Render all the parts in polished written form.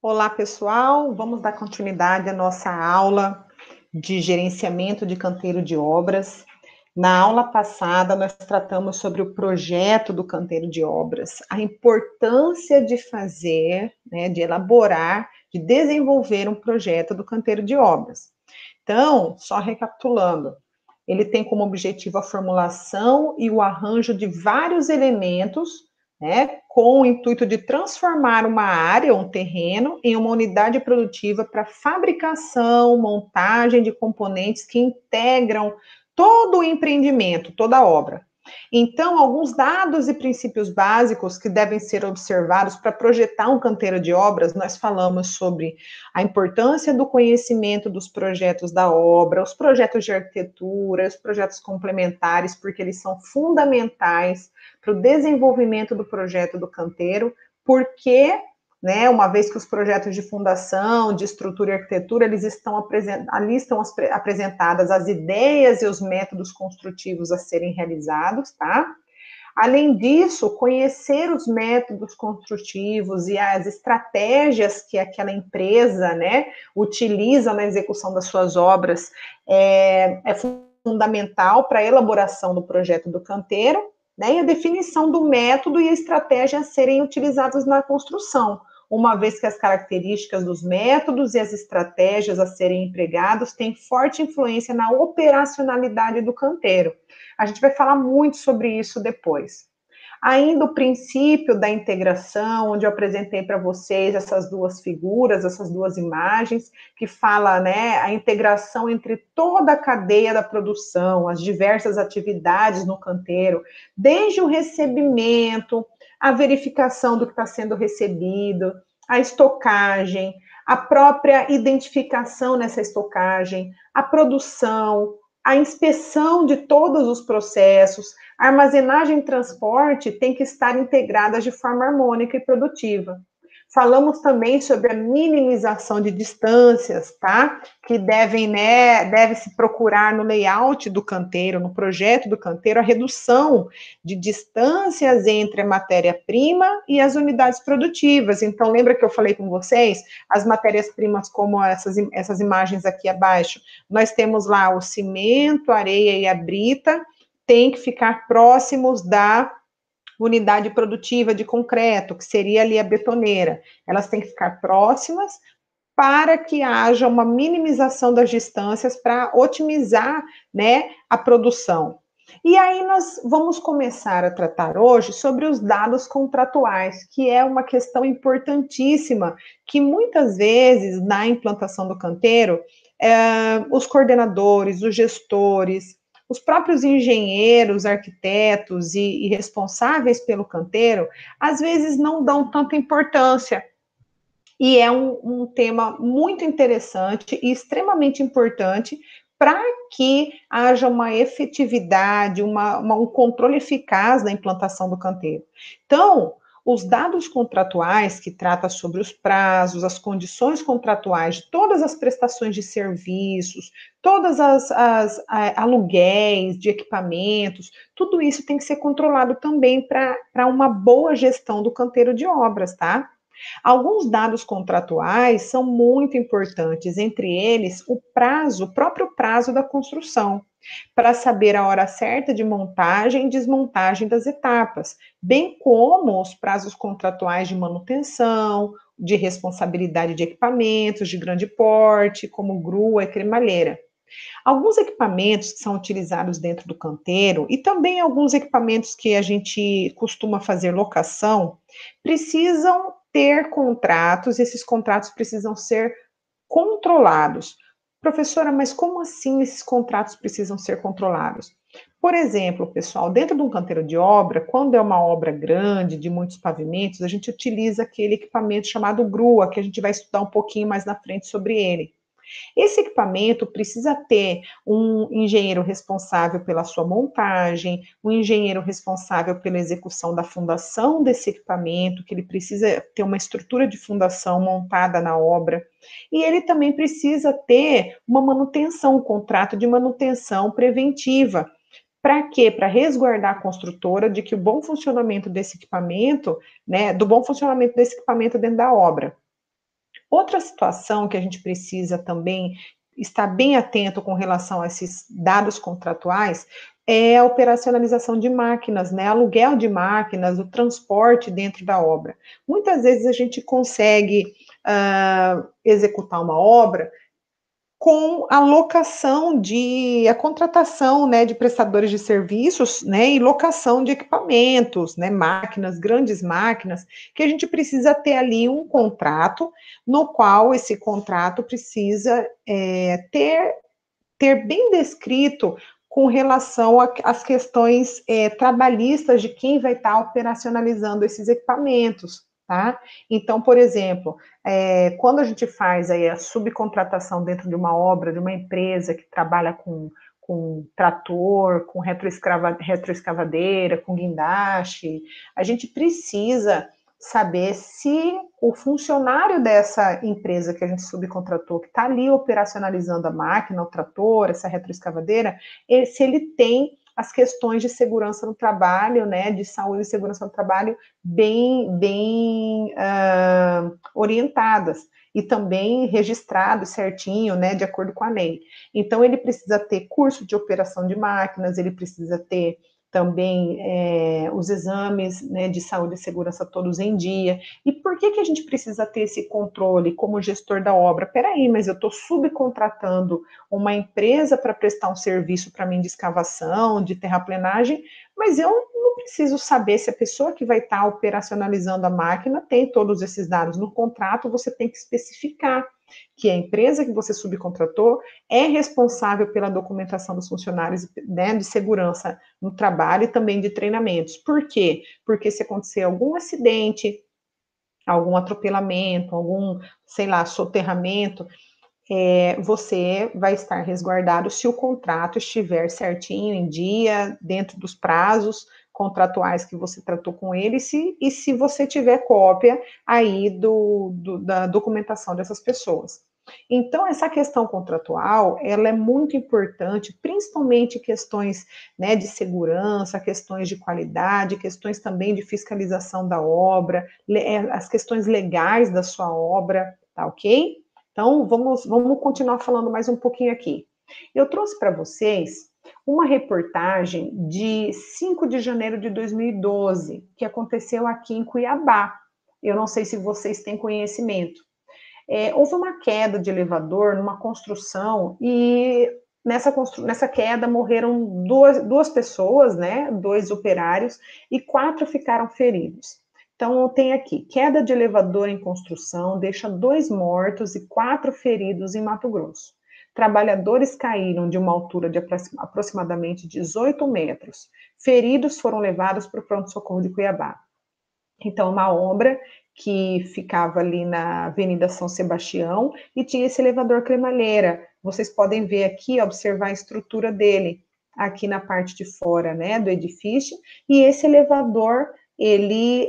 Olá, pessoal. Vamos dar continuidade à nossa aula de gerenciamento de canteiro de obras. Na aula passada, nós tratamos sobre o projeto do canteiro de obras, a importância de fazer, de elaborar, de desenvolver um projeto do canteiro de obras. Então, só recapitulando, ele tem como objetivo a formulação e o arranjo de vários elementos, com o intuito de transformar uma área, um terreno, em uma unidade produtiva para fabricação, montagem de componentes que integram todo o empreendimento, toda a obra. Então, alguns dados e princípios básicos que devem ser observados para projetar um canteiro de obras, nós falamos sobre a importância do conhecimento dos projetos da obra, os projetos de arquitetura, os projetos complementares, porque eles são fundamentais para o desenvolvimento do projeto do canteiro, porque, uma vez que os projetos de fundação, de estrutura e arquitetura, ali estão apresentadas as ideias e os métodos construtivos a serem realizados, tá? Além disso, conhecer os métodos construtivos e as estratégias que aquela empresa, utiliza na execução das suas obras é fundamental para a elaboração do projeto do canteiro, e a definição do método e a estratégia a serem utilizados na construção, uma vez que as características dos métodos e as estratégias a serem empregados têm forte influência na operacionalidade do canteiro. A gente vai falar muito sobre isso depois. Ainda o princípio da integração, onde eu apresentei para vocês essas duas figuras, essas duas imagens, que fala, a integração entre toda a cadeia da produção, as diversas atividades no canteiro, desde o recebimento, a verificação do que está sendo recebido, a estocagem, a própria identificação nessa estocagem, a produção, a inspeção de todos os processos, a armazenagem e transporte tem que estar integradas de forma harmônica e produtiva. Falamos também sobre a minimização de distâncias, tá? Que deve-se procurar no layout do canteiro, no projeto do canteiro, a redução de distâncias entre a matéria-prima e as unidades produtivas. Então, lembra que eu falei com vocês? As matérias-primas, como essas imagens aqui abaixo, nós temos lá o cimento, a areia e a brita, tem que ficar próximos da unidade produtiva de concreto, que seria ali a betoneira. Elas têm que ficar próximas para que haja uma minimização das distâncias para otimizar, a produção. E aí nós vamos começar a tratar hoje sobre os dados contratuais, que é uma questão importantíssima, que muitas vezes na implantação do canteiro, os coordenadores, os gestores, os próprios engenheiros, arquitetos e responsáveis pelo canteiro, às vezes não dão tanta importância. E é um tema muito interessante e extremamente importante para que haja uma efetividade, um controle eficaz da implantação do canteiro. Então, os dados contratuais que tratam sobre os prazos, as condições contratuais de todas as prestações de serviços, todas as aluguéis de equipamentos, tudo isso tem que ser controlado também para uma boa gestão do canteiro de obras, tá? Alguns dados contratuais são muito importantes, entre eles o próprio prazo da construção, para saber a hora certa de montagem e desmontagem das etapas, bem como os prazos contratuais de manutenção, de responsabilidade de equipamentos de grande porte, como grua e cremalheira. Alguns equipamentos que são utilizados dentro do canteiro e também alguns equipamentos que a gente costuma fazer locação, precisam ter contratos, esses contratos precisam ser controlados. Professora, mas como assim esses contratos precisam ser controlados? Por exemplo, pessoal, dentro de um canteiro de obra, quando é uma obra grande, de muitos pavimentos, a gente utiliza aquele equipamento chamado grua, que a gente vai estudar um pouquinho mais na frente sobre ele. Esse equipamento precisa ter um engenheiro responsável pela sua montagem, um engenheiro responsável pela execução da fundação desse equipamento, que ele precisa ter uma estrutura de fundação montada na obra, e ele também precisa ter uma manutenção, um contrato de manutenção preventiva. Para quê? Para resguardar a construtora de que o bom funcionamento desse equipamento, do bom funcionamento desse equipamento dentro da obra. Outra situação que a gente precisa também estar bem atento com relação a esses dados contratuais é a operacionalização de máquinas, né? Aluguel de máquinas, o transporte dentro da obra. Muitas vezes a gente consegue executar uma obra com a locação a contratação, né, de prestadores de serviços, né, e locação de equipamentos, né, máquinas, grandes máquinas, que a gente precisa ter ali um contrato, no qual esse contrato precisa ter bem descrito com relação às questões trabalhistas de quem vai estar operacionalizando esses equipamentos, tá? Então, por exemplo, quando a gente faz aí a subcontratação dentro de uma obra, de uma empresa que trabalha com trator, com retroescavadeira, com guindaste, a gente precisa saber se o funcionário dessa empresa que a gente subcontratou, que está ali operacionalizando a máquina, o trator, essa retroescavadeira, se ele tem as questões de segurança no trabalho, né, de saúde e segurança no trabalho bem orientadas e também registrado certinho, né, de acordo com a lei. Então, ele precisa ter curso de operação de máquinas, ele precisa ter também os exames, né, de saúde e segurança todos em dia. E por que a gente precisa ter esse controle como gestor da obra? Peraí, mas eu estou subcontratando uma empresa para prestar um serviço para mim de escavação, de terraplenagem, mas eu não preciso saber se a pessoa que vai estar operacionalizando a máquina tem todos esses dados. No contrato, você tem que especificar que a empresa que você subcontratou é responsável pela documentação dos funcionários, né, de segurança no trabalho e também de treinamentos. Por quê? Porque se acontecer algum acidente, algum atropelamento, algum, sei lá, soterramento, você vai estar resguardado se o contrato estiver certinho, em dia, dentro dos prazos contratuais que você tratou com ele, e se você tiver cópia aí da documentação dessas pessoas. Então, essa questão contratual, ela é muito importante, principalmente questões, né, de segurança, questões de qualidade, questões também de fiscalização da obra, as questões legais da sua obra, tá ok? Então, vamos continuar falando mais um pouquinho aqui. Eu trouxe para vocês uma reportagem de 5 de janeiro de 2012, que aconteceu aqui em Cuiabá. Eu não sei se vocês têm conhecimento. Houve uma queda de elevador numa construção e nessa queda morreram duas pessoas, né, 2 operários, e 4 ficaram feridos. Então, tem aqui, queda de elevador em construção deixa 2 mortos e 4 feridos em Mato Grosso. Trabalhadores caíram de uma altura de aproximadamente 18 metros. Feridos foram levados para o pronto-socorro de Cuiabá. Então, uma obra que ficava ali na Avenida São Sebastião e tinha esse elevador cremalheira. Vocês podem ver aqui, observar a estrutura dele, aqui na parte de fora, né, do edifício, e esse elevador, ele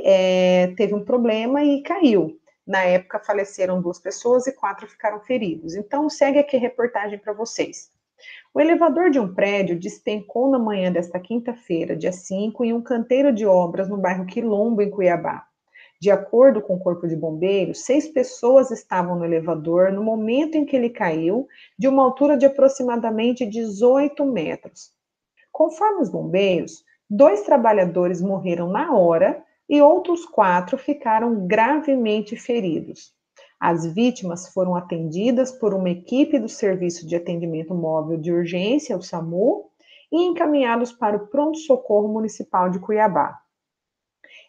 teve um problema e caiu. Na época, faleceram 2 pessoas e 4 ficaram feridos. Então, segue aqui a reportagem para vocês. O elevador de um prédio despencou na manhã desta quinta-feira, dia 5, em um canteiro de obras no bairro Quilombo, em Cuiabá. De acordo com o Corpo de Bombeiros, 6 pessoas estavam no elevador no momento em que ele caiu, de uma altura de aproximadamente 18 metros. Conforme os bombeiros, 2 trabalhadores morreram na hora e outros 4 ficaram gravemente feridos. As vítimas foram atendidas por uma equipe do Serviço de Atendimento Móvel de Urgência, o SAMU, e encaminhados para o Pronto-Socorro Municipal de Cuiabá.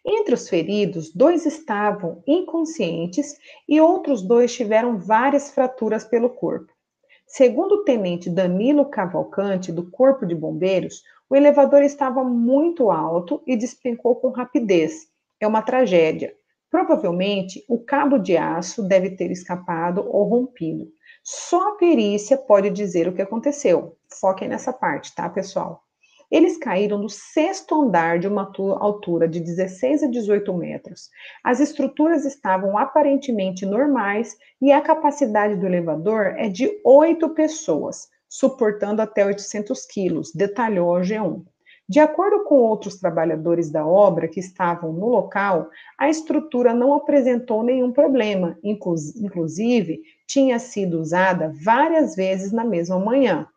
Entre os feridos, 2 estavam inconscientes e outros 2 tiveram várias fraturas pelo corpo. Segundo o tenente Danilo Cavalcante, do Corpo de Bombeiros, o elevador estava muito alto e despencou com rapidez. É uma tragédia. Provavelmente, o cabo de aço deve ter escapado ou rompido. Só a perícia pode dizer o que aconteceu. Foquem nessa parte, tá, pessoal? Eles caíram do 6º andar de uma altura de 16 a 18 metros. As estruturas estavam aparentemente normais e a capacidade do elevador é de 8 pessoas, suportando até 800 quilos, detalhou a G1. De acordo com outros trabalhadores da obra que estavam no local, a estrutura não apresentou nenhum problema, inclusive tinha sido usada várias vezes na mesma manhã.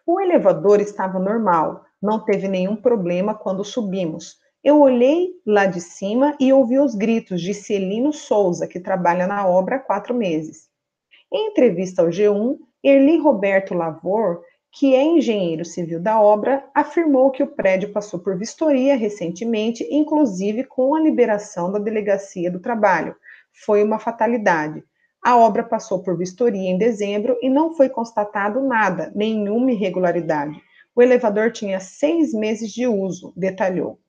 O elevador estava normal, não teve nenhum problema quando subimos. Eu olhei lá de cima e ouvi os gritos de Celino Souza, que trabalha na obra há 4 meses. Em entrevista ao G1, Erli Roberto Lavor, que é engenheiro civil da obra, afirmou que o prédio passou por vistoria recentemente, inclusive com a liberação da Delegacia do Trabalho. Foi uma fatalidade. A obra passou por vistoria em dezembro e não foi constatado nada, nenhuma irregularidade. O elevador tinha 6 meses de uso, detalhou.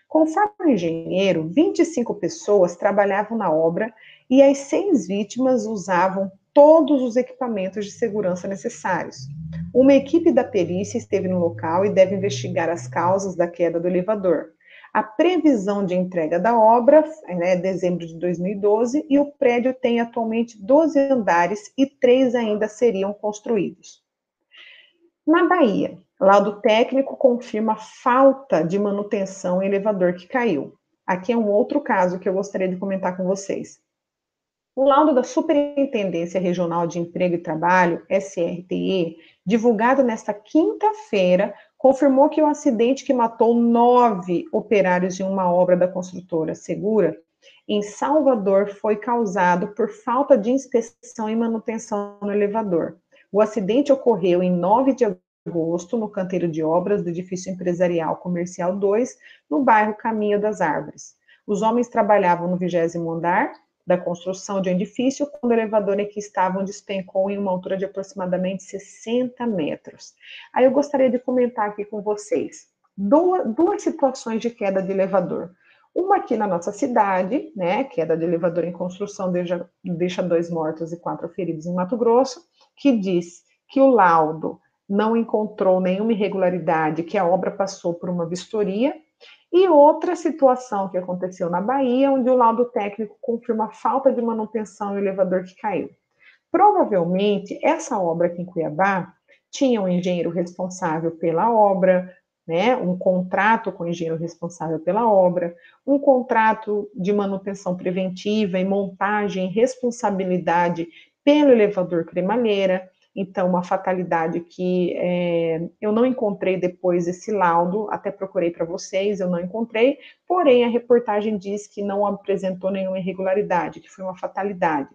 Conforme o engenheiro, 25 pessoas trabalhavam na obra e as 6 vítimas usavam todos os equipamentos de segurança necessários. Uma equipe da perícia esteve no local e deve investigar as causas da queda do elevador. A previsão de entrega da obra é dezembro de 2012 e o prédio tem atualmente 12 andares e 3 ainda seriam construídos. Na Bahia, laudo técnico confirma falta de manutenção em elevador que caiu. Aqui é um outro caso que eu gostaria de comentar com vocês. O laudo da Superintendência Regional de Emprego e Trabalho, SRTE, divulgado nesta quinta-feira, confirmou que o acidente que matou 9 operários em uma obra da construtora Segura, em Salvador, foi causado por falta de inspeção e manutenção no elevador. O acidente ocorreu em 9 de agosto, no canteiro de obras do edifício empresarial comercial 2, no bairro Caminho das Árvores. Os homens trabalhavam no 20º andar da construção de um edifício, quando o elevador em que estavam despencou em uma altura de aproximadamente 60 metros. Aí eu gostaria de comentar aqui com vocês duas situações de queda de elevador. Uma aqui na nossa cidade, né, queda de elevador em construção deixa 2 mortos e 4 feridos em Mato Grosso, que diz que o laudo não encontrou nenhuma irregularidade, que a obra passou por uma vistoria. E outra situação que aconteceu na Bahia, onde o laudo técnico confirma a falta de manutenção no elevador que caiu. Provavelmente, essa obra aqui em Cuiabá tinha um engenheiro responsável pela obra, né, um contrato com o engenheiro responsável pela obra, um contrato de manutenção preventiva e montagem e responsabilidade pelo elevador cremalheira. Então, uma fatalidade que eu não encontrei depois esse laudo, até procurei para vocês, eu não encontrei, porém a reportagem diz que não apresentou nenhuma irregularidade, que foi uma fatalidade.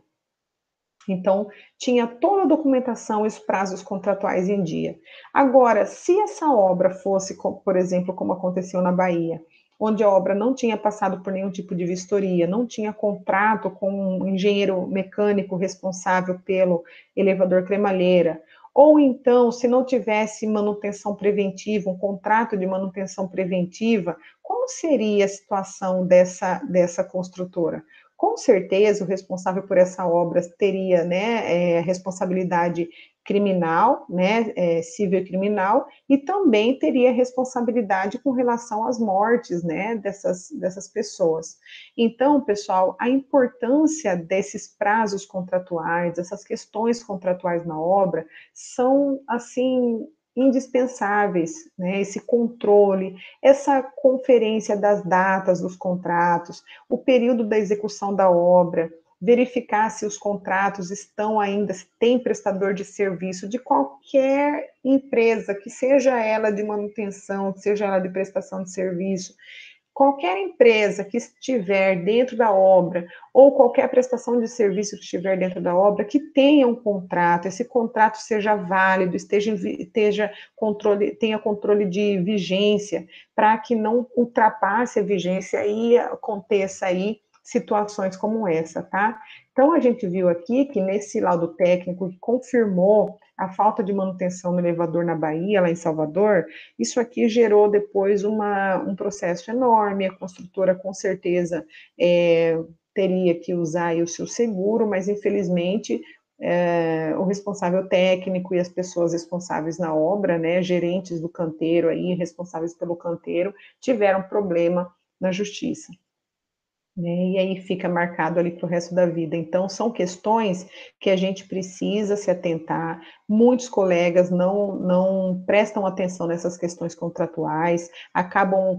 Então, tinha toda a documentação e os prazos contratuais em dia. Agora, se essa obra fosse, por exemplo, como aconteceu na Bahia, onde a obra não tinha passado por nenhum tipo de vistoria, não tinha contrato com um engenheiro mecânico responsável pelo elevador cremalheira, ou então, se não tivesse manutenção preventiva, um contrato de manutenção preventiva, como seria a situação dessa construtora? Com certeza, o responsável por essa obra teria, né, responsabilidade criminal, né, civil e criminal, e também teria responsabilidade com relação às mortes, né, dessas pessoas. Então, pessoal, a importância desses prazos contratuais, dessas questões contratuais na obra, são, assim, indispensáveis, né, esse controle, essa conferência das datas dos contratos, o período da execução da obra, verificar se os contratos estão ainda, se tem prestador de serviço de qualquer empresa, que seja ela de manutenção, que seja ela de prestação de serviço, qualquer empresa que estiver dentro da obra, ou qualquer prestação de serviço que estiver dentro da obra, que tenha um contrato, esse contrato seja válido, tenha controle de vigência, para que não ultrapasse a vigência e aconteça aí situações como essa, tá? Então, a gente viu aqui que nesse laudo técnico que confirmou a falta de manutenção no elevador na Bahia, lá em Salvador, isso aqui gerou depois um processo enorme, a construtora com certeza teria que usar o seu seguro, mas infelizmente o responsável técnico e as pessoas responsáveis na obra, né, gerentes do canteiro aí, responsáveis pelo canteiro, tiveram problema na justiça. né? E aí fica marcado ali para o resto da vida. Então, são questões que a gente precisa se atentar. Muitos colegas não prestam atenção nessas questões contratuais, acabam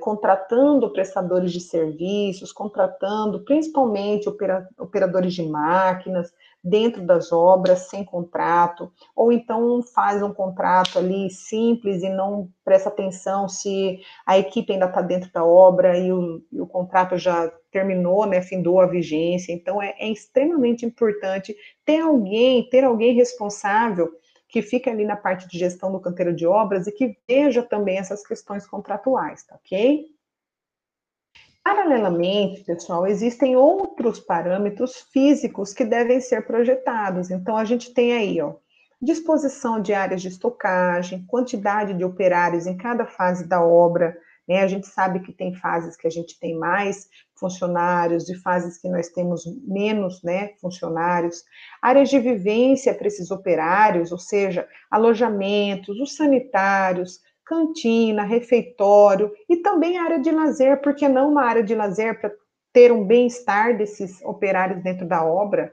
contratando prestadores de serviços, contratando principalmente operadores de máquinas dentro das obras sem contrato, ou então faz um contrato ali simples e não presta atenção se a equipe ainda está dentro da obra e o contrato já terminou, né, findou a vigência. Então, é extremamente importante ter alguém responsável que fica ali na parte de gestão do canteiro de obras e que veja também essas questões contratuais, tá ok? Paralelamente, pessoal, existem outros parâmetros físicos que devem ser projetados. Então, a gente tem aí, ó, disposição de áreas de estocagem, quantidade de operários em cada fase da obra, né? A gente sabe que tem fases que a gente tem mais funcionários e fases que nós temos menos, né, funcionários. Áreas de vivência para esses operários, ou seja, alojamentos, os sanitários, cantina, refeitório e também área de lazer, por que não uma área de lazer para ter um bem-estar desses operários dentro da obra?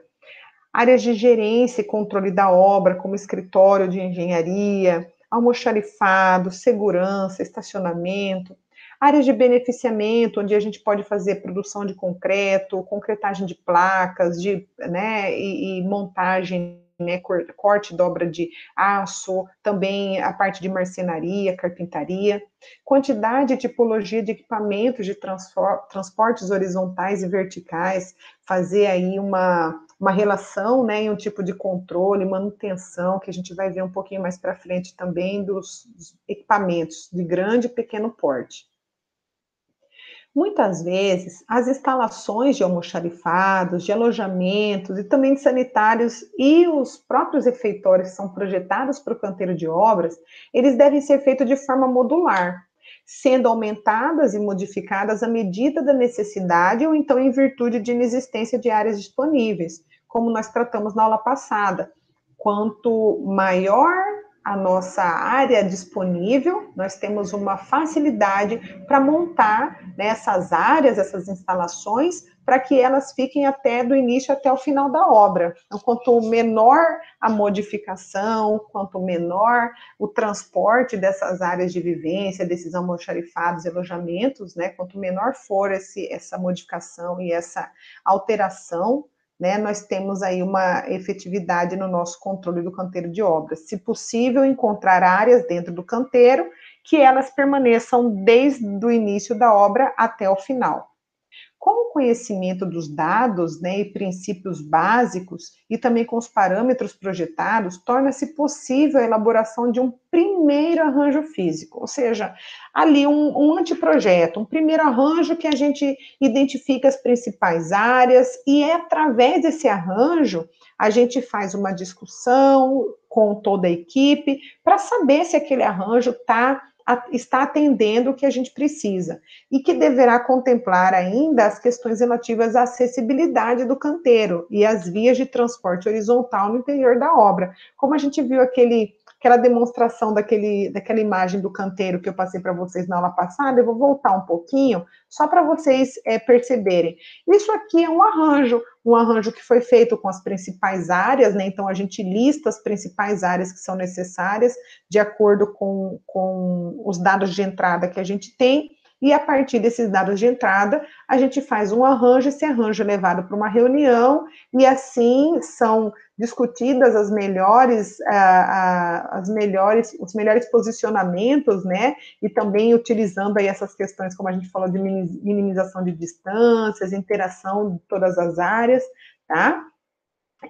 Áreas de gerência e controle da obra, como escritório de engenharia, almoxarifado, segurança, estacionamento, áreas de beneficiamento, onde a gente pode fazer produção de concreto, concretagem de placas, né, e montagem, né, corte e dobra de aço, também a parte de marcenaria, carpintaria, quantidade e tipologia de equipamentos de transportes horizontais e verticais, fazer aí uma relação, né, e um tipo de controle, manutenção, que a gente vai ver um pouquinho mais para frente também dos equipamentos de grande e pequeno porte. Muitas vezes, as instalações de almoxarifados, de alojamentos e também de sanitários e os próprios refeitórios que são projetados para o canteiro de obras, eles devem ser feitos de forma modular, sendo aumentadas e modificadas à medida da necessidade ou então em virtude de inexistência de áreas disponíveis, como nós tratamos na aula passada. Quanto maior a nossa área disponível, nós temos uma facilidade para montar, né, essas áreas, essas instalações, para que elas fiquem até do início até o final da obra. Então, quanto menor a modificação, quanto menor o transporte dessas áreas de vivência, desses almoxarifados e alojamentos, né, quanto menor for essa modificação e essa alteração, né, nós temos aí uma efetividade no nosso controle do canteiro de obras. Se possível, encontrar áreas dentro do canteiro que elas permaneçam desde o início da obra até o final. Com o conhecimento dos dados, né, e princípios básicos, e também com os parâmetros projetados, torna-se possível a elaboração de um primeiro arranjo físico, ou seja, ali um anteprojeto, um primeiro arranjo que a gente identifica as principais áreas, e é através desse arranjo a gente faz uma discussão com toda a equipe para saber se aquele arranjo está atendendo o que a gente precisa e que deverá contemplar ainda as questões relativas à acessibilidade do canteiro e as vias de transporte horizontal no interior da obra. Como a gente viu aquela demonstração daquela imagem do canteiro que eu passei para vocês na aula passada, eu vou voltar um pouquinho, só para vocês perceberem. Isso aqui é um arranjo que foi feito com as principais áreas, né? Então a gente lista as principais áreas que são necessárias, de acordo com os dados de entrada que a gente tem, e a partir desses dados de entrada, a gente faz um arranjo, esse arranjo é levado para uma reunião, e assim são discutidas os melhores posicionamentos, né, e também utilizando aí essas questões, como a gente falou, de minimização de distâncias, interação de todas as áreas, tá?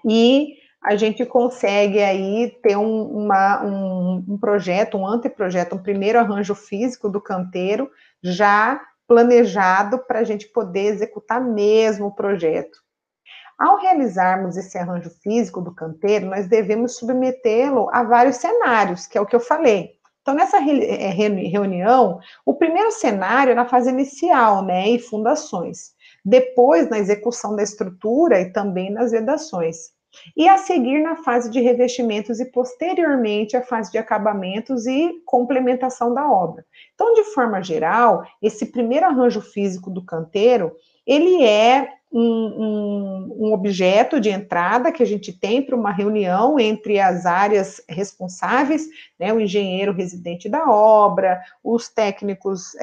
E a gente consegue aí ter um projeto, um anteprojeto, um primeiro arranjo físico do canteiro já planejado para a gente poder executar mesmo o projeto. Ao realizarmos esse arranjo físico do canteiro, nós devemos submetê-lo a vários cenários, que é o que eu falei. Então, nessa reunião, o primeiro cenário é na fase inicial, né, e fundações. Depois, na execução da estrutura e também nas vedações. e a seguir na fase de revestimentos e posteriormente a fase de acabamentos e complementação da obra. Então, de forma geral, esse primeiro arranjo físico do canteiro, ele é um objeto de entrada que a gente tem para uma reunião entre as áreas responsáveis, né, o engenheiro residente da obra, os técnicos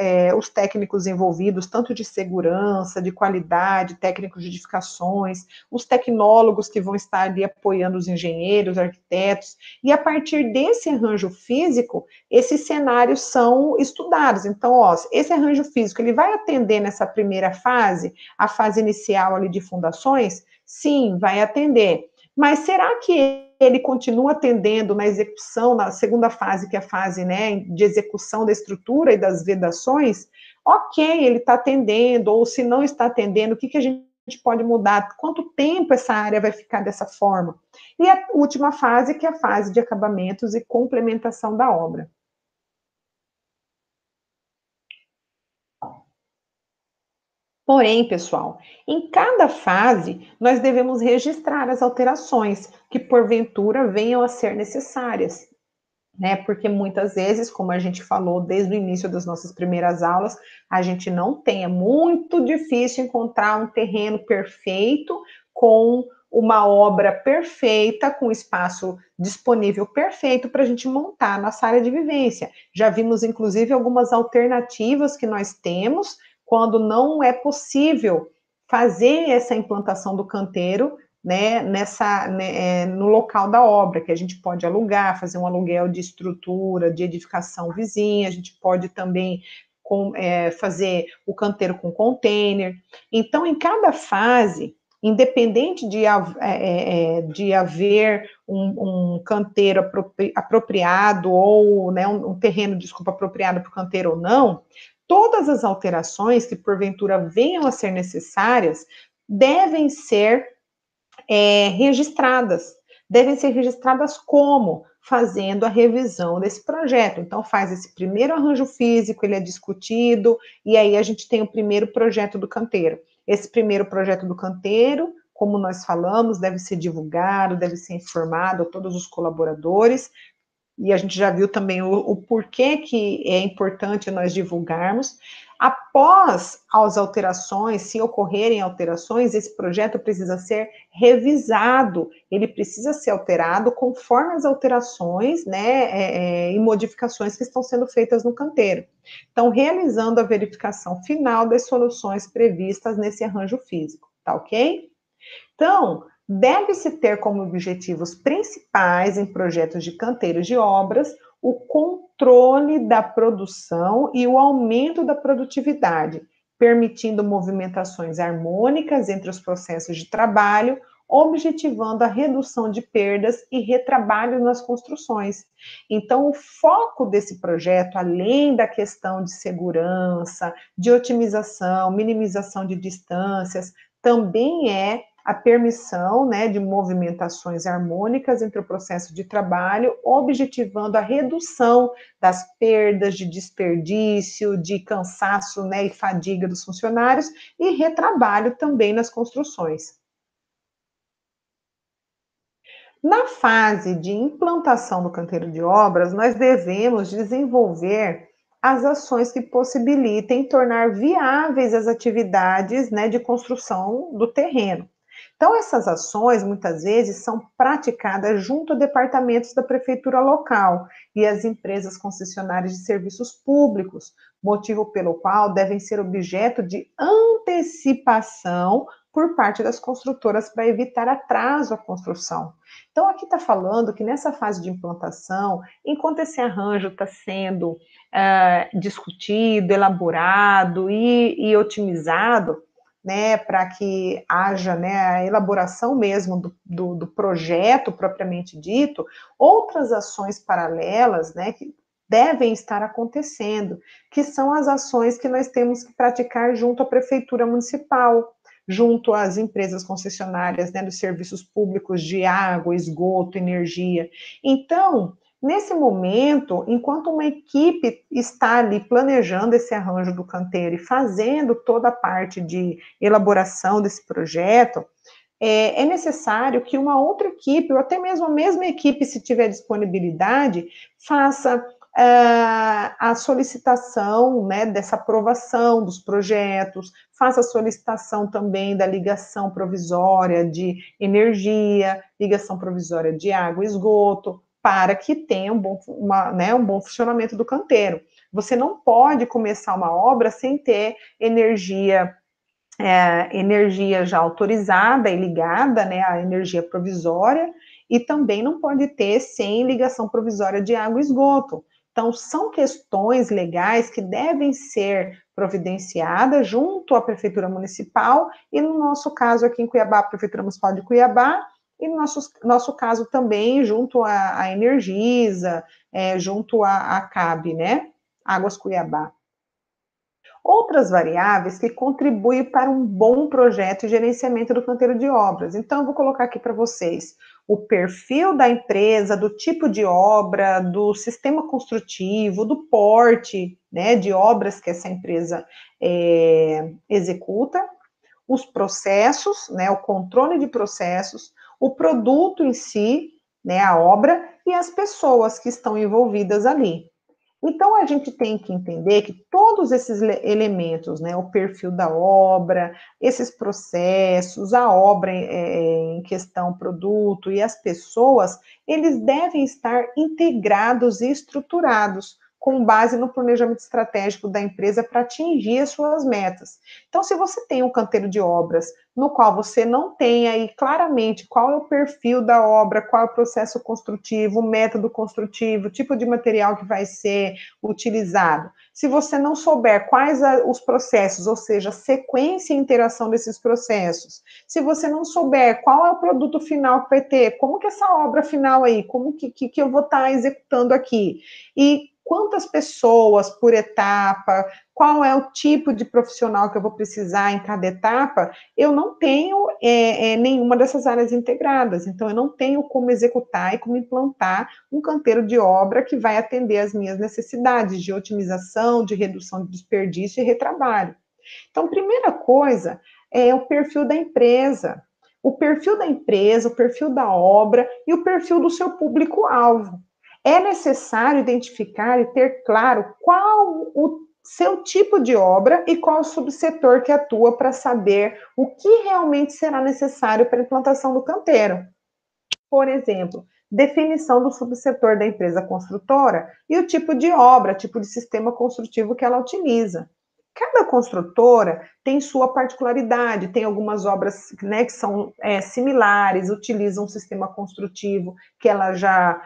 envolvidos, tanto de segurança, de qualidade, técnicos de edificações, os tecnólogos que vão estar ali apoiando os engenheiros, arquitetos, e a partir desse arranjo físico, esses cenários são estudados. Então, ó, esse arranjo físico, ele vai atender nessa primeira fase, a fase inicial ali de fundações? Sim, vai atender. Mas será que ele continua atendendo na execução, na segunda fase, que é a fase, né, de execução da estrutura e das vedações? Ok, ele está atendendo, ou se não está atendendo, o que a gente pode mudar? Quanto tempo essa área vai ficar dessa forma? E a última fase, que é a fase de acabamentos e complementação da obra. Porém, pessoal, em cada fase, nós devemos registrar as alterações que, porventura, venham a ser necessárias, né? Porque muitas vezes, como a gente falou desde o início das nossas primeiras aulas, a gente não tem, é muito difícil encontrar um terreno perfeito com uma obra perfeita, com espaço disponível perfeito para a gente montar a nossa área de vivência. Já vimos, inclusive, algumas alternativas que nós temos quando não é possível fazer essa implantação do canteiro, né, no local da obra, que a gente pode alugar, fazer um aluguel de estrutura, de edificação vizinha, a gente pode também fazer o canteiro com container. Então, em cada fase, independente de haver um canteiro apropriado ou, né, um terreno, desculpa, apropriado para o canteiro ou não, todas as alterações que porventura venham a ser necessárias devem ser registradas. Devem ser registradas como? Fazendo a revisão desse projeto. Então, faz esse primeiro arranjo físico, ele é discutido, e aí a gente tem o primeiro projeto do canteiro. Esse primeiro projeto do canteiro, como nós falamos, deve ser divulgado, deve ser informado a todos os colaboradores, e a gente já viu também o porquê que é importante nós divulgarmos. Após as alterações, se ocorrerem alterações, esse projeto precisa ser revisado, ele precisa ser alterado conforme as alterações, né, e modificações que estão sendo feitas no canteiro. Então, realizando a verificação final das soluções previstas nesse arranjo físico, tá ok? Então, deve-se ter como objetivos principais em projetos de canteiros de obras o controle da produção e o aumento da produtividade, permitindo movimentações harmônicas entre os processos de trabalho, objetivando a redução de perdas e retrabalho nas construções. Então, o foco desse projeto, além da questão de segurança, de otimização, minimização de distâncias, também é a permissão, né, de movimentações harmônicas entre o processo de trabalho, objetivando a redução das perdas de desperdício, de cansaço, né, e fadiga dos funcionários e retrabalho também nas construções. Na fase de implantação do canteiro de obras, nós devemos desenvolver as ações que possibilitem tornar viáveis as atividades, né, de construção do terreno. Então, essas ações, muitas vezes, são praticadas junto a departamentos da prefeitura local e as empresas concessionárias de serviços públicos, motivo pelo qual devem ser objeto de antecipação por parte das construtoras para evitar atraso à construção. Então, aqui está falando que nessa fase de implantação, enquanto esse arranjo está sendo discutido, elaborado e otimizado, né, para que haja, né, a elaboração mesmo do projeto propriamente dito, outras ações paralelas, né, que devem estar acontecendo, que são as ações que nós temos que praticar junto à prefeitura municipal, junto às empresas concessionárias, né, dos serviços públicos de água, esgoto, energia. Então, nesse momento, enquanto uma equipe está ali planejando esse arranjo do canteiro e fazendo toda a parte de elaboração desse projeto, é necessário que uma outra equipe, ou até mesmo a mesma equipe, se tiver disponibilidade, faça a solicitação, né, dessa aprovação dos projetos, faça a solicitação também da ligação provisória de energia, ligação provisória de água e esgoto, para que tenha um bom funcionamento do canteiro. Você não pode começar uma obra sem ter energia já autorizada e ligada, né, a energia provisória, e também não pode ter sem ligação provisória de água e esgoto. Então, são questões legais que devem ser providenciadas junto à Prefeitura Municipal, e no nosso caso aqui em Cuiabá, a Prefeitura Municipal de Cuiabá, e no nosso caso também junto à Energisa, junto à CAB, né, Águas Cuiabá. Outras variáveis que contribuem para um bom projeto e gerenciamento do canteiro de obras. Então, eu vou colocar aqui para vocês o perfil da empresa, do tipo de obra, do sistema construtivo, do porte, né, de obras que essa empresa executa, os processos, né, o controle de processos, o produto em si, né, a obra, e as pessoas que estão envolvidas ali. Então, a gente tem que entender que todos esses elementos, né, o perfil da obra, esses processos, a obra em questão, produto e as pessoas, eles devem estar integrados e estruturados, com base no planejamento estratégico da empresa para atingir as suas metas. Então, se você tem um canteiro de obras no qual você não tem aí claramente qual é o perfil da obra, qual é o processo construtivo, o método construtivo, o tipo de material que vai ser utilizado. Se você não souber quais os processos, ou seja, a sequência e interação desses processos, se você não souber qual é o produto final que vai ter, como que essa obra final aí, como que eu vou estar executando aqui, e quantas pessoas por etapa, qual é o tipo de profissional que eu vou precisar em cada etapa, eu não tenho nenhuma dessas áreas integradas, então eu não tenho como executar e como implantar um canteiro de obra que vai atender às minhas necessidades de otimização, de redução de desperdício e retrabalho. Então, primeira coisa é o perfil da empresa. O perfil da empresa, o perfil da obra e o perfil do seu público-alvo. É necessário identificar e ter claro qual o seu tipo de obra e qual o subsetor que atua para saber o que realmente será necessário para a implantação do canteiro. Por exemplo, definição do subsetor da empresa construtora e o tipo de obra, tipo de sistema construtivo que ela utiliza. Cada construtora tem sua particularidade, tem algumas obras, né, que são similares, utilizam um sistema construtivo que ela já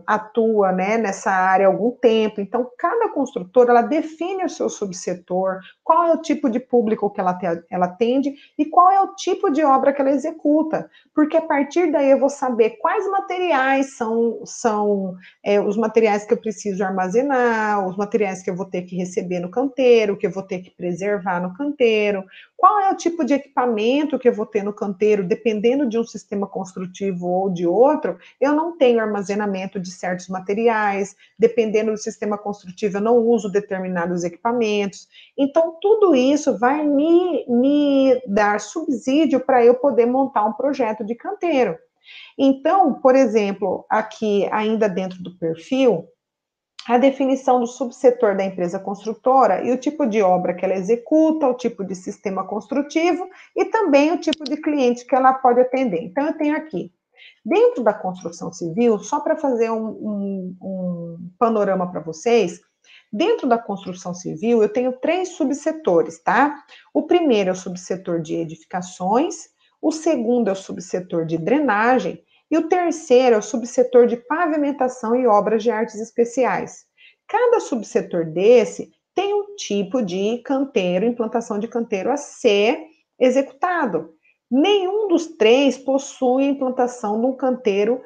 atua, né, nessa área há algum tempo. Então, cada construtora ela define o seu subsetor, qual é o tipo de público que ela atende e qual é o tipo de obra que ela executa, porque a partir daí eu vou saber quais materiais são os materiais que eu preciso armazenar, os materiais que eu vou ter que receber no canteiro, que eu vou ter que preservar no canteiro, qual é o tipo de equipamento que eu vou ter no canteiro, dependendo de um sistema construtivo ou de outro, eu não tenho armazenamento de certos materiais, dependendo do sistema construtivo, eu não uso determinados equipamentos. Então, tudo isso vai me dar subsídio para eu poder montar um projeto de canteiro. Então, por exemplo, aqui ainda dentro do perfil, a definição do subsetor da empresa construtora e o tipo de obra que ela executa, o tipo de sistema construtivo e também o tipo de cliente que ela pode atender. Então, eu tenho aqui, dentro da construção civil, só para fazer um panorama para vocês, dentro da construção civil, eu tenho 3 subsetores, tá? O primeiro é o subsetor de edificações, o segundo é o subsetor de drenagem, e o terceiro é o subsetor de pavimentação e obras de artes especiais. Cada subsetor desse tem um tipo de canteiro, implantação de canteiro a ser executado. Nenhum dos 3 possui a implantação de um canteiro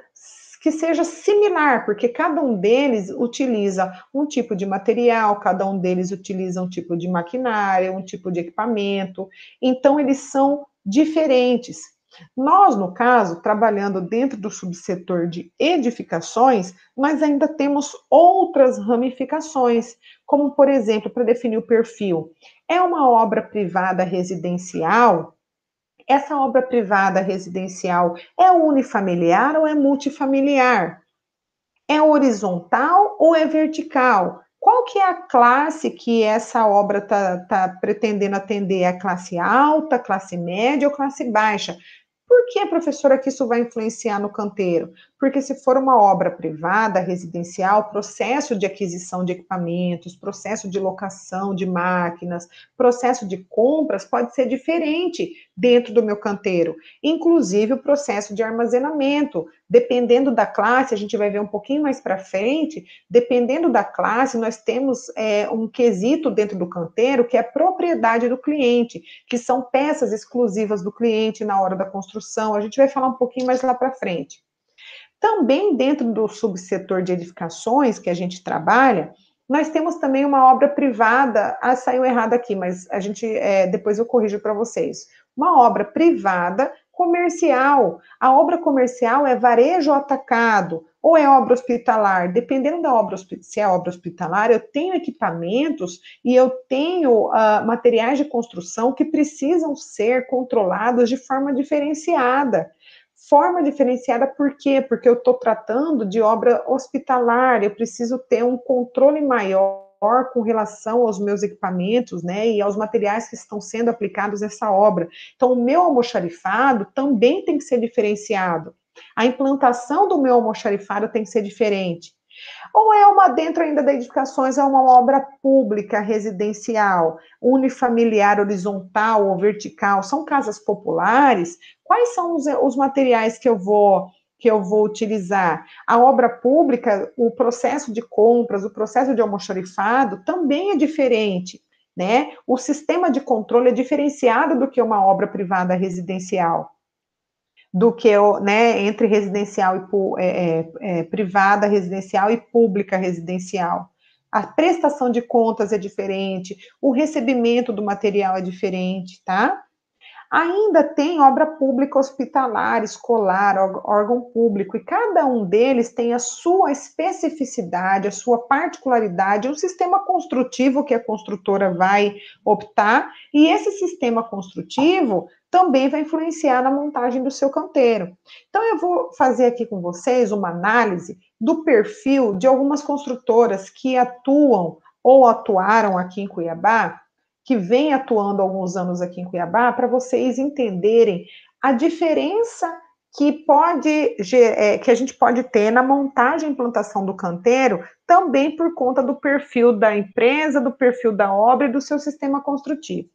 que seja similar, porque cada um deles utiliza um tipo de material, cada um deles utiliza um tipo de maquinária, um tipo de equipamento, então eles são diferentes. Nós, no caso, trabalhando dentro do subsetor de edificações, nós ainda temos outras ramificações, como, por exemplo, para definir o perfil. É uma obra privada residencial? Essa obra privada residencial é unifamiliar ou é multifamiliar? É horizontal ou é vertical? Qual que é a classe que essa obra está pretendendo atender? É a classe alta, classe média ou classe baixa? Por que, professora, que isso vai influenciar no canteiro? Porque se for uma obra privada, residencial, processo de aquisição de equipamentos, processo de locação de máquinas, processo de compras pode ser diferente dentro do meu canteiro. Inclusive o processo de armazenamento. Dependendo da classe, a gente vai ver um pouquinho mais para frente, dependendo da classe, nós temos um quesito dentro do canteiro que é propriedade do cliente, que são peças exclusivas do cliente na hora da construção. A gente vai falar um pouquinho mais lá para frente. Também dentro do subsetor de edificações que a gente trabalha, nós temos também uma obra privada. Ah, saiu errado aqui, mas a gente depois eu corrijo para vocês. Uma obra privada comercial. A obra comercial é varejo atacado ou é obra hospitalar? Dependendo da obra, se é obra hospitalar, eu tenho equipamentos e eu tenho materiais de construção que precisam ser controlados de forma diferenciada. Forma diferenciada por quê? Porque eu estou tratando de obra hospitalar, eu preciso ter um controle maior com relação aos meus equipamentos, né, e aos materiais que estão sendo aplicados nessa obra. Então, o meu almoxarifado também tem que ser diferenciado. A implantação do meu almoxarifado tem que ser diferente. Ou é uma dentro ainda da edificações, é uma obra pública residencial, unifamiliar, horizontal ou vertical, são casas populares? Quais são os materiais que eu vou utilizar? A obra pública, o processo de compras, o processo de almoxarifado também é diferente, né? O sistema de controle é diferenciado do que uma obra privada residencial, do que né, entre residencial e privada residencial e pública residencial. A prestação de contas é diferente, o recebimento do material é diferente, tá? Ainda tem obra pública hospitalar, escolar, órgão público, e cada um deles tem a sua especificidade, a sua particularidade, um sistema construtivo que a construtora vai optar, e esse sistema construtivo também vai influenciar na montagem do seu canteiro. Então, eu vou fazer aqui com vocês uma análise do perfil de algumas construtoras que atuam ou atuaram aqui em Cuiabá, que vem atuando há alguns anos aqui em Cuiabá, para vocês entenderem a diferença que a gente pode ter na montagem e implantação do canteiro, também por conta do perfil da empresa, do perfil da obra e do seu sistema construtivo.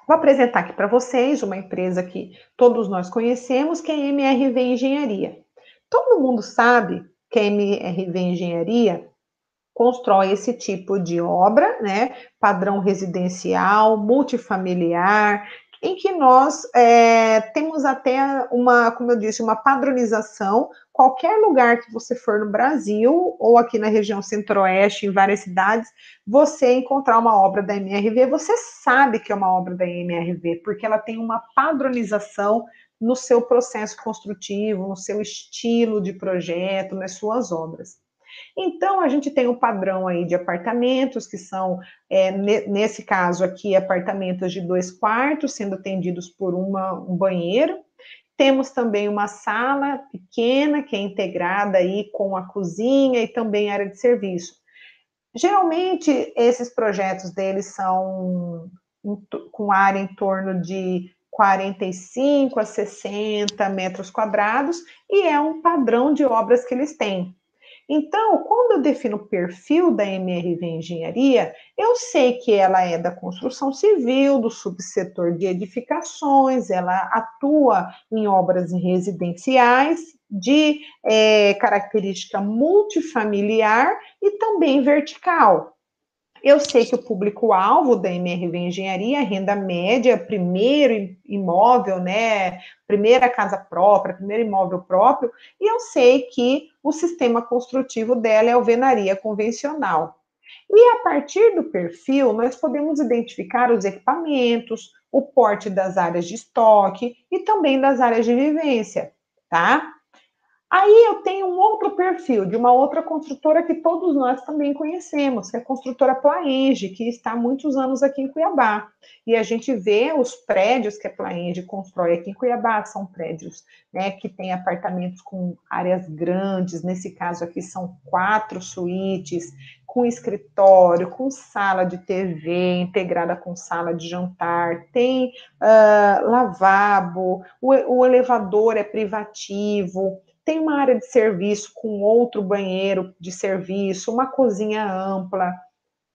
Vou apresentar aqui para vocês uma empresa que todos nós conhecemos, que é a MRV Engenharia. Todo mundo sabe que a MRV Engenharia constrói esse tipo de obra, né, padrão residencial, multifamiliar, em que nós temos até como eu disse, uma padronização. Qualquer lugar que você for no Brasil, ou aqui na região centro-oeste, em várias cidades, você encontrar uma obra da MRV, você sabe que é uma obra da MRV, porque ela tem uma padronização no seu processo construtivo, no seu estilo de projeto, nas suas obras. Então, a gente tem um padrão aí de apartamentos, que são, nesse caso aqui, apartamentos de 2 quartos, sendo atendidos por um banheiro. Temos também uma sala pequena, que é integrada aí com a cozinha e também área de serviço. Geralmente, esses projetos deles são com área em torno de 45 a 60 metros quadrados, e é um padrão de obras que eles têm. Então, quando eu defino o perfil da MRV Engenharia, eu sei que ela é da construção civil, do subsetor de edificações, ela atua em obras residenciais, de característica multifamiliar e também vertical. Eu sei que o público-alvo da MRV Engenharia é renda média, primeiro imóvel, né? Primeira casa própria, primeiro imóvel próprio, e eu sei que o sistema construtivo dela é alvenaria convencional. E a partir do perfil, nós podemos identificar os equipamentos, o porte das áreas de estoque e também das áreas de vivência, tá? Aí eu tenho um outro perfil de uma outra construtora que todos nós também conhecemos, que é a construtora Plaenge, que está há muitos anos aqui em Cuiabá. E a gente vê os prédios que a Plaenge constrói aqui em Cuiabá, são prédios, né, que têm apartamentos com áreas grandes, nesse caso aqui são 4 suítes, com escritório, com sala de TV integrada com sala de jantar, tem lavabo, o elevador é privativo, tem uma área de serviço com outro banheiro de serviço, uma cozinha ampla,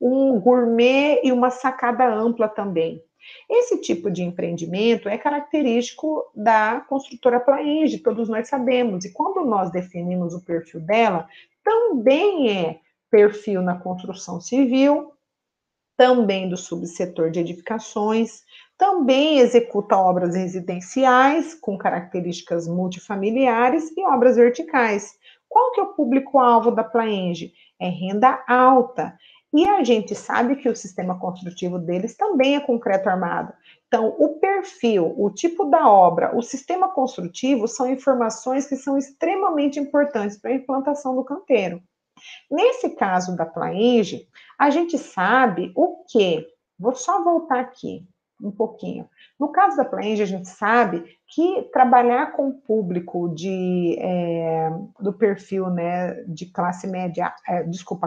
um gourmet e uma sacada ampla também. Esse tipo de empreendimento é característico da construtora Plaenge, todos nós sabemos, e quando nós definimos o perfil dela, também é perfil na construção civil, também do subsetor de edificações, também executa obras residenciais com características multifamiliares e obras verticais. Qual que é o público-alvo da Plaenge? É renda alta. E a gente sabe que o sistema construtivo deles também é concreto armado. Então, o perfil, o tipo da obra, o sistema construtivo são informações que são extremamente importantes para a implantação do canteiro. Nesse caso da Plaenge, a gente sabe o quê? Vou só voltar aqui um pouquinho. No caso da Plaenge, a gente sabe que trabalhar com o público do perfil, né, de classe média,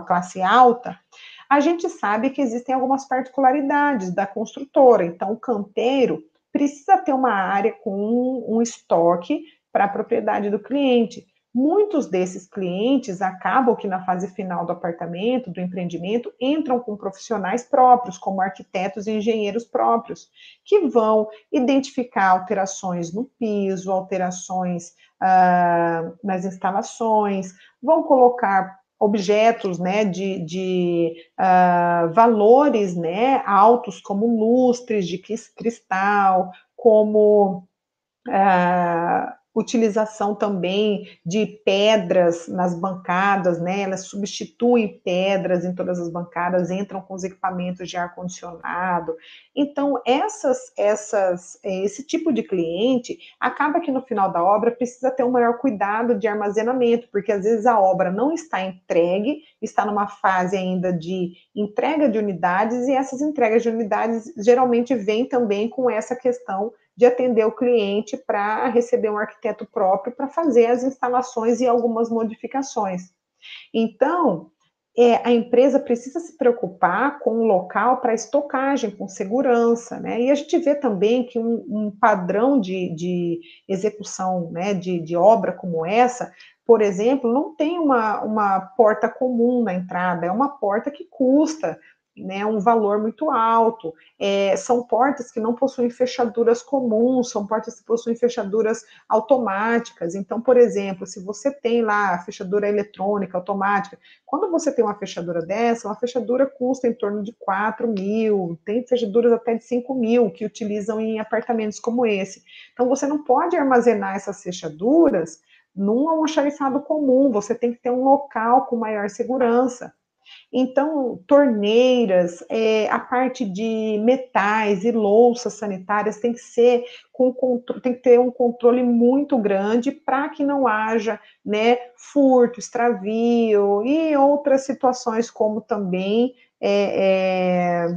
classe alta, a gente sabe que existem algumas particularidades da construtora. Então, o canteiro precisa ter uma área com um estoque para a propriedade do cliente. Muitos desses clientes acabam que na fase final do apartamento, do empreendimento, entram com profissionais próprios, como arquitetos e engenheiros próprios, que vão identificar alterações no piso, alterações nas instalações, vão colocar objetos, né, de valores, né, altos, como lustres de cristal, como utilização também de pedras nas bancadas, né? Elas substituem pedras em todas as bancadas, entram com os equipamentos de ar-condicionado. Então, esse tipo de cliente acaba que no final da obra precisa ter um maior cuidado de armazenamento, porque às vezes a obra não está entregue, está numa fase ainda de entrega de unidades, e essas entregas de unidades geralmente vêm também com essa questão de atender o cliente para receber um arquiteto próprio para fazer as instalações e algumas modificações. Então, a empresa precisa se preocupar com o local para estocagem, com segurança, né? E a gente vê também que um padrão de execução, né, de obra como essa, por exemplo, não tem uma porta comum na entrada, é uma porta que custa, né, um valor muito alto. São portas que não possuem fechaduras comuns, são portas que possuem fechaduras automáticas. Então, por exemplo, se você tem lá a fechadura eletrônica automática, quando você tem uma fechadura dessa, uma fechadura custa em torno de 4 mil, tem fechaduras até de 5 mil que utilizam em apartamentos como esse. Então, você não pode armazenar essas fechaduras num almoxarifado comum, você tem que ter um local com maior segurança. Então, torneiras, a parte de metais e louças sanitárias tem que ter um controle muito grande para que não haja, né, furto, extravio e outras situações como também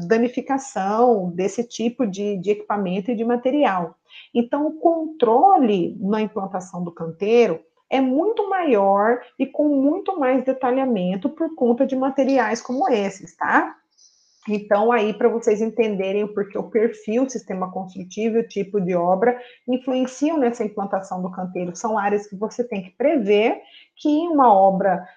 danificação desse tipo de equipamento e de material. Então, o controle na implantação do canteiro é muito maior e com muito mais detalhamento por conta de materiais como esses, tá? Então, aí, para vocês entenderem o porquê o perfil, o sistema construtivo e o tipo de obra influenciam nessa implantação do canteiro. São áreas que você tem que prever que uma obra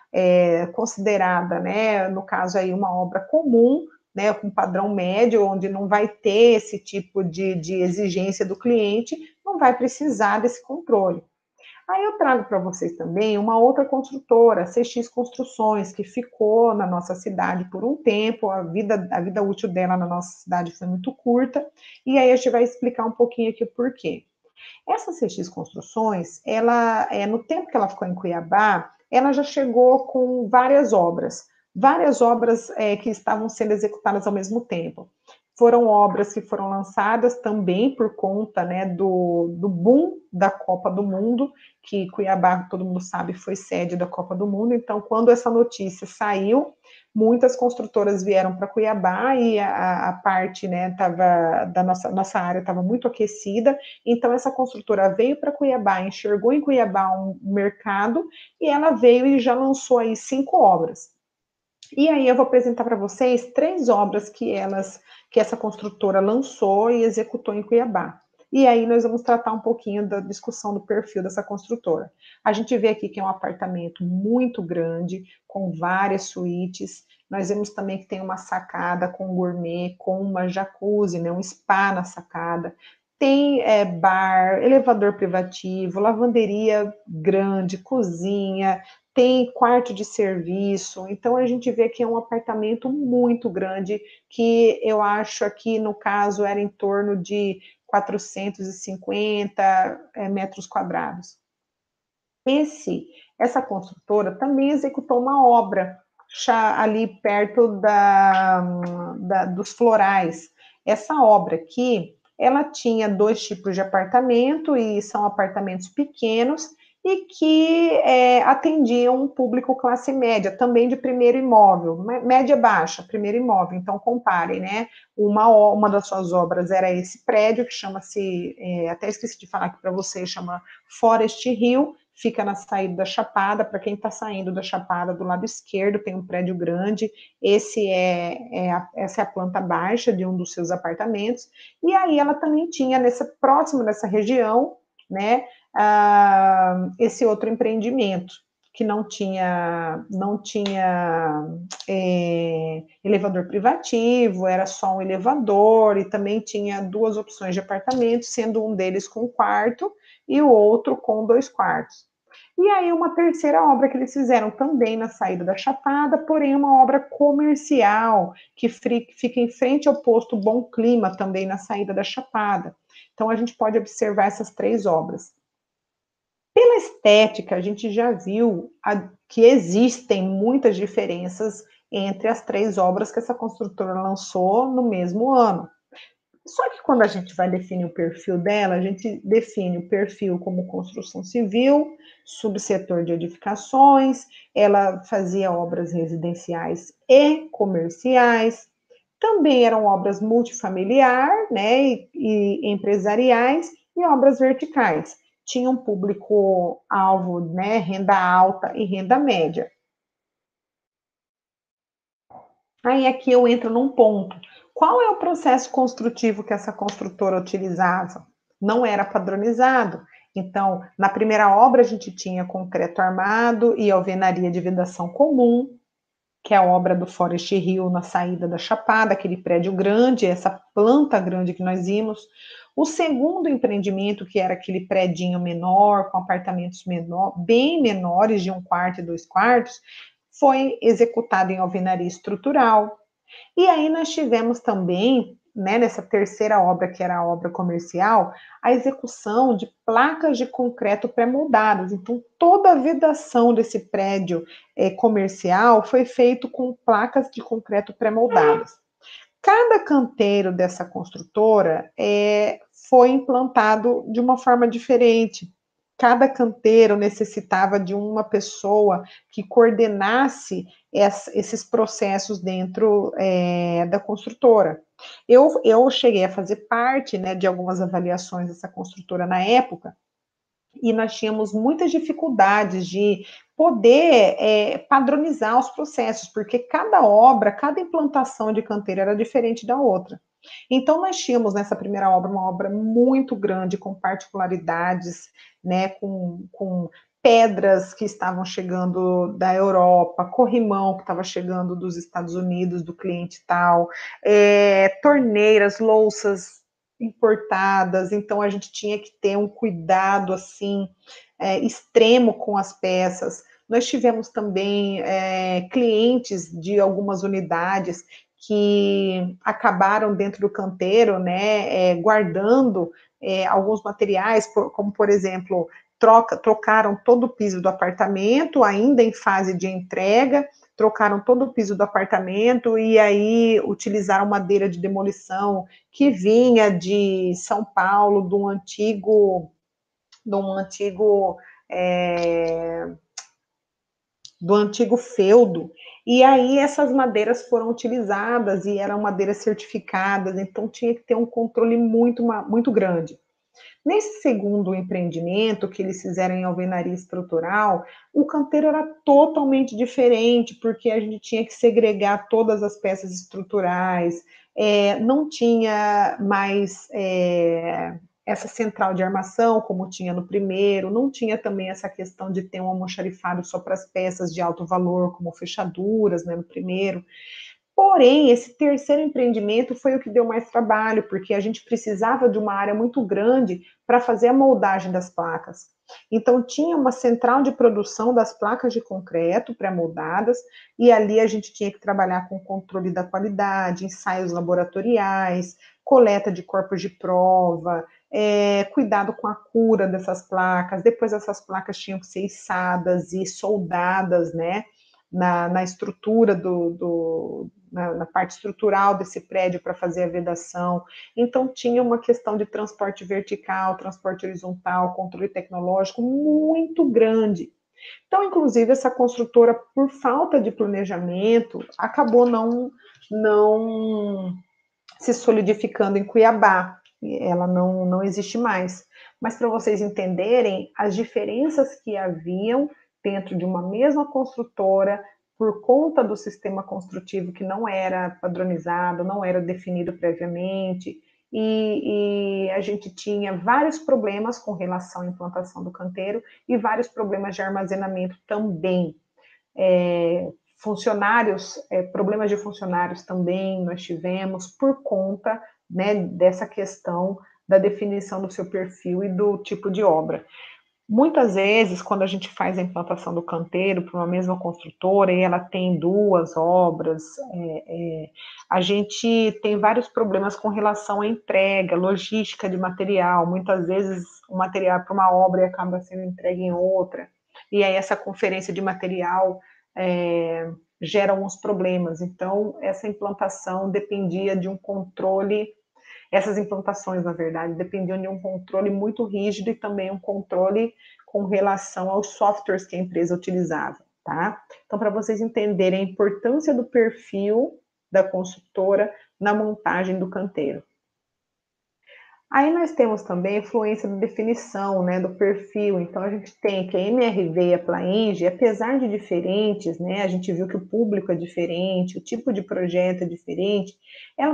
considerada, né, no caso aí, uma obra comum, né, com padrão médio, onde não vai ter esse tipo de exigência do cliente, não vai precisar desse controle. Aí eu trago para vocês também uma outra construtora, a CX Construções, que ficou na nossa cidade por um tempo, a vida útil dela na nossa cidade foi muito curta, e aí a gente vai explicar um pouquinho aqui o porquê. Essa CX Construções, no tempo que ela ficou em Cuiabá, ela já chegou com várias obras que estavam sendo executadas ao mesmo tempo. Foram obras que foram lançadas também por conta, né, do boom da Copa do Mundo, que Cuiabá, todo mundo sabe, foi sede da Copa do Mundo. Então, quando essa notícia saiu, muitas construtoras vieram para Cuiabá e a parte, né, da nossa área estava muito aquecida. Então, essa construtora veio para Cuiabá, enxergou em Cuiabá um mercado e ela veio e já lançou aí 5 obras. E aí eu vou apresentar para vocês 3 obras que essa construtora lançou e executou em Cuiabá. E aí nós vamos tratar um pouquinho da discussão do perfil dessa construtora. A gente vê aqui que é um apartamento muito grande, com várias suítes. Nós vemos também que tem uma sacada com gourmet, com uma jacuzzi, né, um spa na sacada. Tem bar, elevador privativo, lavanderia grande, cozinha, tem quarto de serviço. Então a gente vê que é um apartamento muito grande, que eu acho aqui no caso era em torno de 450 metros quadrados. Essa construtora também executou uma obra ali perto dos florais. Essa obra aqui, ela tinha 2 tipos de apartamento, e são apartamentos pequenos, e que atendiam um público classe média, também de primeiro imóvel, média baixa, primeiro imóvel. Então, comparem, né? Uma das suas obras era esse prédio, que chama-se, até esqueci de falar aqui para vocês, chama Forest Hill, fica na saída da Chapada. Para quem está saindo da Chapada, do lado esquerdo tem um prédio grande, essa é a planta baixa de um dos seus apartamentos. E aí ela também tinha, próximo dessa região, né, esse outro empreendimento, que não tinha elevador privativo, era só um elevador, e também tinha 2 opções de apartamento, sendo um deles com quarto e o outro com 2 quartos. E aí uma terceira obra que eles fizeram também na saída da Chapada, porém uma obra comercial, que fica em frente ao posto Bom Clima, também na saída da Chapada. Então a gente pode observar essas 3 obras. Pela estética, a gente já viu que existem muitas diferenças entre as 3 obras que essa construtora lançou no mesmo ano. Só que quando a gente vai definir o perfil dela, a gente define o perfil como construção civil, subsetor de edificações, ela fazia obras residenciais e comerciais, também eram obras multifamiliar, né, e empresariais, e obras verticais. Tinha um público-alvo, né, renda alta e renda média. Aí aqui eu entro num ponto. Qual é o processo construtivo que essa construtora utilizava? Não era padronizado. Então, na primeira obra, a gente tinha concreto armado e alvenaria de vedação comum, que é a obra do Forest Hill na saída da Chapada, aquele prédio grande, essa planta grande que nós vimos. O segundo empreendimento, que era aquele predinho menor, com apartamentos bem menores, de 1 quarto e 2 quartos, foi executado em alvenaria estrutural. E aí nós tivemos também, né, nessa terceira obra, que era a obra comercial, a execução de placas de concreto pré-moldadas. Então, toda a vedação desse prédio comercial foi feito com placas de concreto pré-moldadas. Cada canteiro dessa construtora foi implantado de uma forma diferente. Cada canteiro necessitava de uma pessoa que coordenasse esses processos dentro da construtora. Eu cheguei a fazer parte, né, de algumas avaliações dessa construtora na época, e nós tínhamos muitas dificuldades de poder padronizar os processos, porque cada obra, cada implantação de canteiro era diferente da outra. Então, nós tínhamos nessa primeira obra uma obra muito grande, com particularidades, né, com pedras que estavam chegando da Europa, corrimão que estava chegando dos Estados Unidos, do cliente tal, torneiras, louças importadas. Então a gente tinha que ter um cuidado assim extremo com as peças. Nós tivemos também clientes de algumas unidades que acabaram dentro do canteiro, né, guardando alguns materiais, como por exemplo, trocaram todo o piso do apartamento, ainda em fase de entrega, trocaram todo o piso do apartamento e aí utilizaram madeira de demolição que vinha de São Paulo, é, do antigo feudo, e aí essas madeiras foram utilizadas e eram madeiras certificadas, então tinha que ter um controle muito grande. Nesse segundo empreendimento que eles fizeram em alvenaria estrutural, o canteiro era totalmente diferente, porque a gente tinha que segregar todas as peças estruturais, não tinha mais essa central de armação, como tinha no primeiro, não tinha também essa questão de ter um almoxarifado só para as peças de alto valor, como fechaduras, né, no primeiro. Porém, esse terceiro empreendimento foi o que deu mais trabalho, porque a gente precisava de uma área muito grande para fazer a moldagem das placas. Então, tinha uma central de produção das placas de concreto pré-moldadas, e ali a gente tinha que trabalhar com controle da qualidade, ensaios laboratoriais, coleta de corpos de prova, cuidado com a cura dessas placas. Depois, essas placas tinham que ser içadas e soldadas, né? Na estrutura na parte estrutural desse prédio para fazer a vedação. Então, tinha uma questão de transporte vertical, transporte horizontal, controle tecnológico muito grande. Então, inclusive, essa construtora, por falta de planejamento, acabou não se solidificando em Cuiabá. Ela não existe mais. Mas, para vocês entenderem, as diferenças que haviam dentro de uma mesma construtora, por conta do sistema construtivo que não era padronizado, não era definido previamente, e a gente tinha vários problemas com relação à implantação do canteiro e vários problemas de armazenamento também. Problemas de funcionários também nós tivemos por conta, né, dessa questão da definição do seu perfil e do tipo de obra. Muitas vezes, quando a gente faz a implantação do canteiro para uma mesma construtora e ela tem duas obras, a gente tem vários problemas com relação à entrega, logística de material. Muitas vezes o material para uma obra acaba sendo entregue em outra, e aí essa conferência de material gera alguns problemas. Então, essa implantação dependia de um controle. Essas implantações, na verdade, dependiam de um controle muito rígido e também um controle com relação aos softwares que a empresa utilizava, tá? Então, para vocês entenderem a importância do perfil da consultora na montagem do canteiro. Aí nós temos também a influência da definição, né, do perfil. Então, a gente tem que a MRV e a Plaenge, apesar de diferentes, né, a gente viu que o público é diferente, o tipo de projeto é diferente,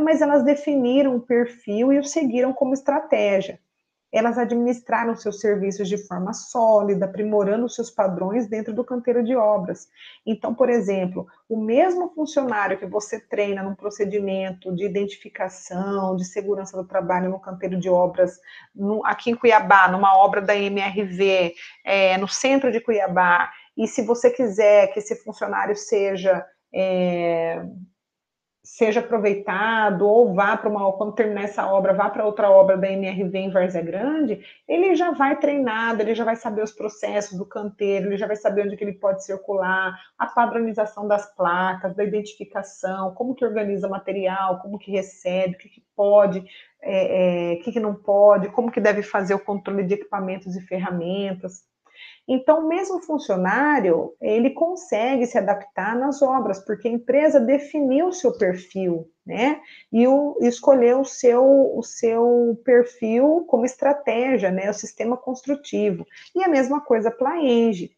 mas elas definiram o perfil e o seguiram como estratégia. Elas administraram seus serviços de forma sólida, aprimorando seus padrões dentro do canteiro de obras. Então, por exemplo, o mesmo funcionário que você treina num procedimento de identificação, de segurança do trabalho no canteiro de obras, aqui em Cuiabá, numa obra da MRV, no centro de Cuiabá, e se você quiser que esse funcionário seja aproveitado, ou vá para quando terminar essa obra, vá para outra obra da MRV em Várzea Grande, ele já vai treinado, ele já vai saber os processos do canteiro, ele já vai saber onde que ele pode circular, a padronização das placas, da identificação, como que organiza material, como que recebe, o que pode, o que não pode, como que deve fazer o controle de equipamentos e ferramentas. Então, o mesmo funcionário, ele consegue se adaptar nas obras, porque a empresa definiu o seu perfil, né? E escolheu o seu perfil como estratégia, né? O sistema construtivo. E a mesma coisa para a Plaenge.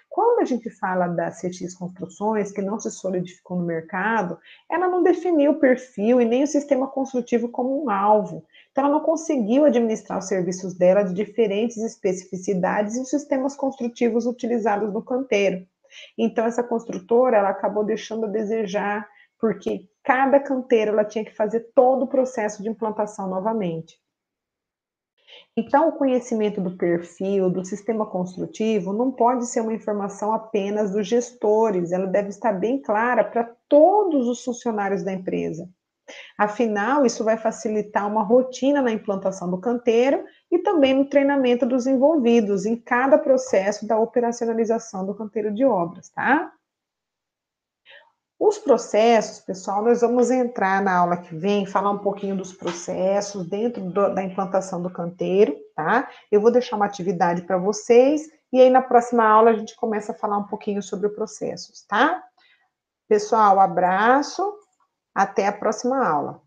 Quando a gente fala da CX Construções, que não se solidificou no mercado, ela não definiu o perfil e nem o sistema construtivo como um alvo. Então, ela não conseguiu administrar os serviços dela de diferentes especificidades e os sistemas construtivos utilizados no canteiro. Então, essa construtora, ela acabou deixando a desejar, porque cada canteiro ela tinha que fazer todo o processo de implantação novamente. Então, o conhecimento do perfil, do sistema construtivo, não pode ser uma informação apenas dos gestores, ela deve estar bem clara para todos os funcionários da empresa. Afinal, isso vai facilitar uma rotina na implantação do canteiro e também no treinamento dos envolvidos em cada processo da operacionalização do canteiro de obras, tá? Os processos, pessoal, nós vamos entrar na aula que vem, falar um pouquinho dos processos dentro da implantação do canteiro, tá? Eu vou deixar uma atividade para vocês, e aí na próxima aula a gente começa a falar um pouquinho sobre os processos, tá? Pessoal, abraço, até a próxima aula.